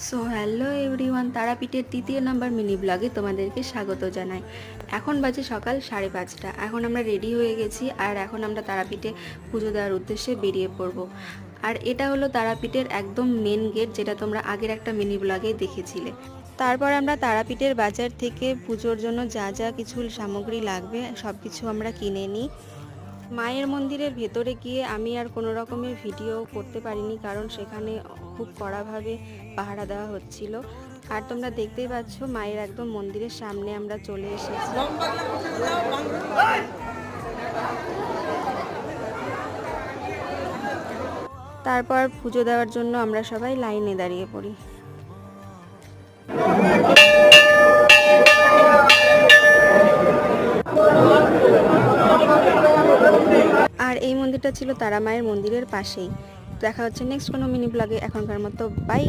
So hello everyone, তারাপীঠের তৃতীয় number mini ব্লগে তোমাদেরকে স্বাগত জানাই। এখন বাজে সকাল 5:30। এখন আমরা রেডি হয়ে গেছি আর এখন আমরা তারাপীঠে পুজো দেওয়ার উদ্দেশ্যে বেরিয়ে পড়ব। আর এটা হলো তারাপীঠের একদম মেন গেট, যেটা তোমরা আগের একটা মিনি ব্লগে দেখেছিলে। তারপর আমরা তারাপীঠের বাজার থেকে পুজোর জন্য যা যা কিছু সামগ্রী লাগবে সব কিছু আমরা কিনে নিই। মায়ের মন্দিরের ভেতরে গিয়ে আমি আর কোনো রকমের ভিডিও করতে পারিনি, কারণ সেখানে খুব কড়াভাবে পাহারা দেওয়া হচ্ছিল। আর তোমরা দেখতেই পাচ্ছ মায়ের একদম মন্দিরের সামনে আমরা চলে এসেছি। তারপর পুজো দেওয়ার জন্য আমরা সবাই লাইনে দাঁড়িয়ে পড়ি। আর এই মন্দিরটা ছিল তারা মায়ের মন্দিরের পাশেই। দেখা হচ্ছে নেক্সট কোনো মিনি ব্লগে। এখনকার মতো বাই।